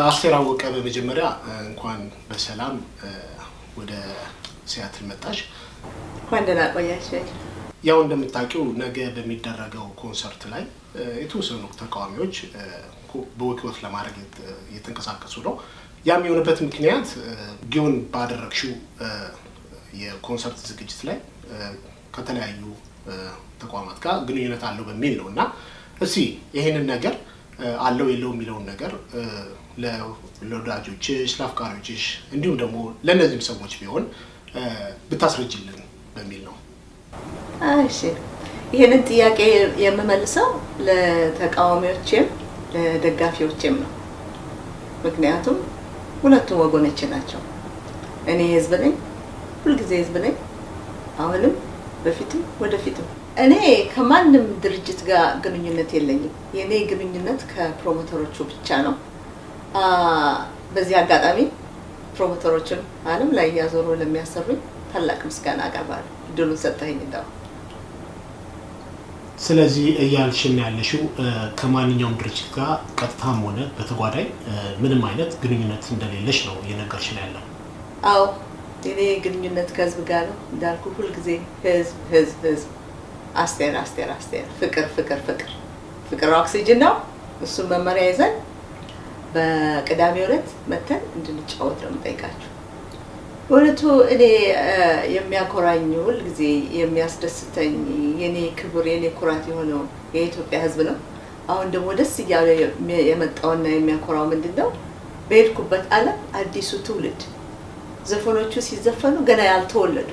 አስቴር አወቀ በመጀመሪያ እንኳን በሰላም ወደ ሲያትል መጣሽ። ወንደና ቆያችሁ። ያው እንደምታውቂው ነገ በሚደረገው ኮንሰርት ላይ የተወሰኑ ተቃዋሚዎች በወክወት ለማድረግ እየተንቀሳቀሱ ነው። ያም የሆነበት ምክንያት ጊዮን ባደረግሽው የኮንሰርት ዝግጅት ላይ ከተለያዩ ተቋማት ጋር ግንኙነት አለው በሚል ነው እና እስቲ ይሄንን ነገር አለው የለው የሚለውን ነገር ለወዳጆችሽ ለአፍቃሪዎችሽ እንዲሁም ደግሞ ለነዚህም ሰዎች ቢሆን ብታስረጅልን በሚል ነው። እሺ ይሄንን ጥያቄ የምመልሰው ለተቃዋሚዎችም ለደጋፊዎችም ነው። ምክንያቱም ሁለቱም ወገኖች ናቸው። እኔ ህዝብ ነኝ፣ ሁልጊዜ ህዝብ ነኝ፣ አሁንም በፊትም ወደፊትም። እኔ ከማንም ድርጅት ጋር ግንኙነት የለኝም። የኔ ግንኙነት ከፕሮሞተሮቹ ብቻ ነው። በዚህ አጋጣሚ ፕሮሞተሮችን ዓለም ላይ ያዞሩ ለሚያሰሩኝ ታላቅ ምስጋና አቀርባለሁ። እድሉን ሰጠኸኝ እንደው። ስለዚህ እያልሽን ያለሽው ከማንኛውም ድርጅት ጋር ቀጥታም ሆነ በተጓዳኝ ምንም አይነት ግንኙነት እንደሌለሽ ነው እየነገርሽን ያለው? አዎ የኔ ግንኙነት ከህዝብ ጋር ነው። እንዳልኩ ሁልጊዜ ህዝብ ህዝብ ህዝብ፣ አስቴር አስቴር አስቴር፣ ፍቅር ፍቅር ፍቅር ፍቅር ኦክሲጅን ነው። እሱን መመሪያ ይዘን በቅዳሜው ዕለት መተን እንድንጫወት ነው የምጠይቃችሁ። ወለቱ እኔ የሚያኮራኝ ሁልጊዜ የሚያስደስተኝ የኔ ክብር የኔ ኩራት የሆነው የኢትዮጵያ ህዝብ ነው። አሁን ደግሞ ደስ እያለ የመጣውና የሚያኮራው ምንድነው? በሄድኩበት ዓለም አዲሱ ትውልድ ዘፈኖቹ ሲዘፈኑ ገና ያልተወለዱ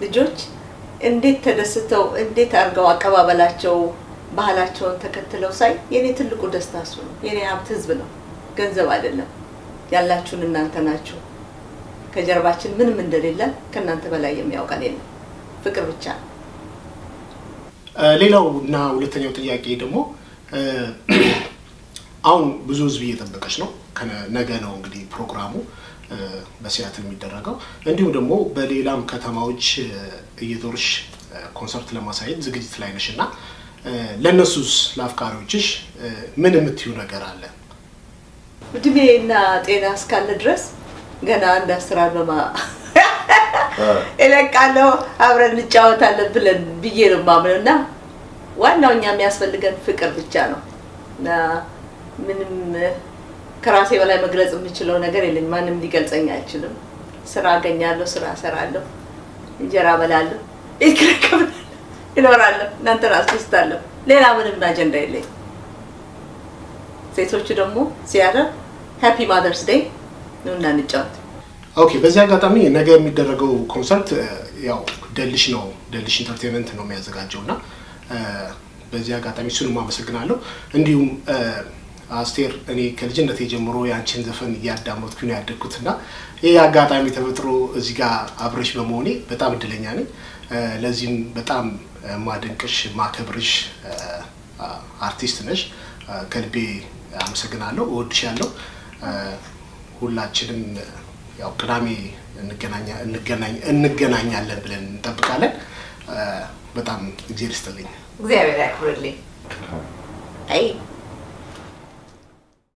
ልጆች እንዴት ተደስተው እንዴት አርገው አቀባበላቸው ባህላቸውን ተከትለው ሳይ የኔ ትልቁ ደስታ እሱ ነው። የኔ ሀብት ህዝብ ነው፣ ገንዘብ አይደለም። ያላችሁን እናንተ ናችሁ። ከጀርባችን ምንም እንደሌለ ከናንተ በላይ የሚያውቀን የለም፣ ፍቅር ብቻ ነው። ሌላው እና ሁለተኛው ጥያቄ ደግሞ አሁን ብዙ ህዝብ እየጠበቀች ነው። ነገ ነው እንግዲህ ፕሮግራሙ በሲያትል የሚደረገው። እንዲሁም ደግሞ በሌላም ከተማዎች እየዞርሽ ኮንሰርት ለማሳየት ዝግጅት ላይ ነሽ እና ለነሱስ ለአፍቃሪዎችሽ ምን የምትዩ ነገር አለ? እድሜና ጤና እስካለ ድረስ ገና አንድ 10 አልበማ እለቃለሁ፣ አብረን እንጫወታለን ብለን ብዬ ነው የማምነው እና ዋናው እኛ የሚያስፈልገን ፍቅር ብቻ ነው እና ምንም ከራሴ በላይ መግለጽ የምችለው ነገር የለኝ። ማንም ሊገልጸኝ አይችልም። ስራ አገኛለሁ፣ ስራ እሰራለሁ፣ እንጀራ በላለሁ፣ እከረከባለሁ፣ እኖራለሁ፣ እናንተን አስደስታለሁ። ሌላ ምንም አጀንዳ የለኝ። ሴቶቹ ደግሞ ሲያደር ሃፒ ማዘርስ ዴይ ነው እና እንጫወት። ኦኬ። በዚህ አጋጣሚ ነገ የሚደረገው ኮንሰርት ያው ደልሽ ነው፣ ደልሽ ኢንተርቴይንመንት ነው የሚያዘጋጀውና በዚህ አጋጣሚ እሱንም አመሰግናለሁ። እንዲሁም አስቴር እኔ ከልጅነቴ ጀምሮ ያንቺን ዘፈን እያዳመጥኩ ነው ያደግኩትና ይሄ አጋጣሚ ተፈጥሮ እዚህ ጋር አብረሽ በመሆኔ በጣም እድለኛ ነኝ። ለዚህም በጣም ማደንቅሽ ማከብርሽ አርቲስት ነሽ። ከልቤ አመሰግናለሁ፣ እወድሻለሁ። ሁላችንም ያው ቅዳሜ እንገናኛለን ብለን እንጠብቃለን። በጣም እግዚአብሔር ይስጥልኝ። እግዚአብሔር ያክብርልኝ። አይ